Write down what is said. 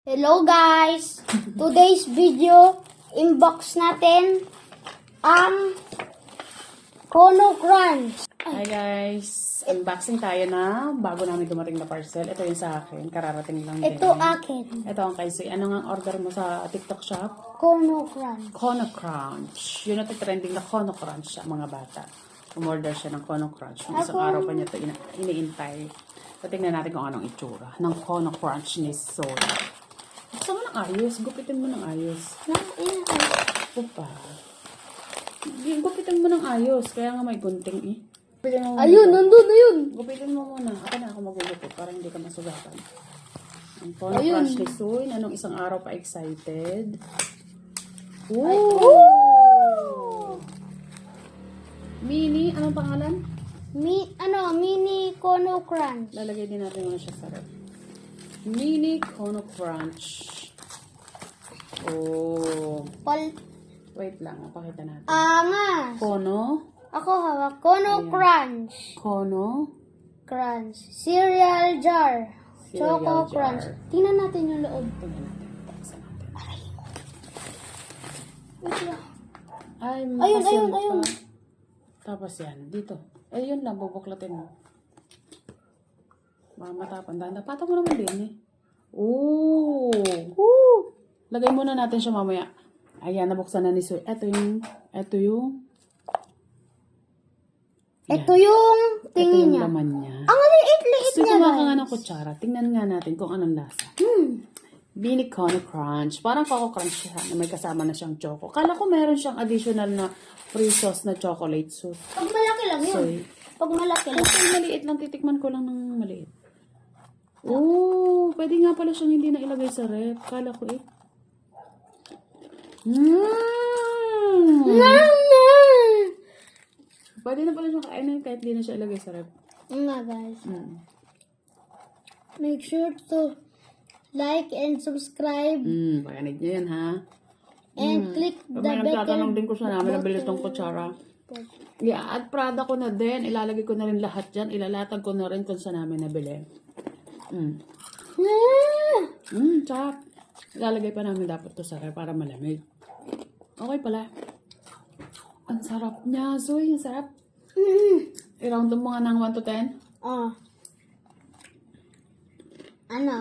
Hello guys! Today's video, inbox natin ang Kono Crunch. Hi guys! Unboxing tayo na bago namin dumating na parcel. Ito yung sa akin. Kararating lang din. Ito akin. Ito ang kay Soy. Ano nga order mo sa TikTok shop? Kono Crunch. Kono Crunch. Yun ang trending na Kono Crunch sa mga bata. Umorder siya ng Kono Crunch. Isang araw pa niya ito iniintay. So, tingnan natin kung anong itsura ng Kono Crunch ni Soy. Gusto mo ng ayos? Gupitin mo ng ayos. Upa. Gupitin mo ng ayos. Kaya nga may gunting eh. Gupitin mo Ayun, nandun na yun. Gupitin mo muna. Ako na ako magugupit para hindi ka masugatan. Ang Kono Crunch ni Soy. Anong isang araw pa excited. Ooh! Mini. Anong pangalan? Mini Kono Crunch. Lalagay din natin muna siya sa rep. Mini Kono Crunch. Oh. Wait lang. Pakita natin. Angas. Kono. Ako hawak. Kono Crunch. Kono. Crunch. Cereal jar. Cereal Choco jar. Crunch. Tingnan natin yung loob. Tingnan natin. Buksan natin. Wait lang. Ay, Ayun, makasil ayun, pa. ayun. Tapos yan. Dito. Ayun lang. Bubuklatin mo. Matapang. Napata mo naman din eh. Ooh. Woo! Lagay muna natin siya mamaya. Ayan, nabuksan na ni Soy. Ito yung Ito yung tingin yung niya. laman niya. Ang liit-liit So, niya, kumaha ka guys. nga ng kutsara. Tingnan nga natin kung anong lasa. Mini Kono Crunch. Parang Coco Crunch siya na may kasama na siyang choco. Kala ko meron siyang additional na free sauce na chocolate sauce. Pag malaki lang yun. Soy. Pag malaki lang. Kasi maliit lang. Titikman ko lang ng maliit. Oh, pwede nga pala siyang hindi na ilagay sa ref. Kala ko eh. Pwede na pala siyang kainin kahit hindi na siya ilagay sa ref. Nga guys. Make sure to like and subscribe Pakinig niyo yan ha. and click the May nagtatanong button. din ko sa namin nabili itong kutsara. Yeah, at Prada ko na din. Ilalagay ko na rin lahat dyan. Ilalatag ko na rin kung saan namin nabili. Sarap. Ilalagay pa namin dapat to sa ref para malamig. Okay pala. Ang sarap niya, Zoe. Ang sarap. I-round mo nga ng 1 to 10. Oh. Ano?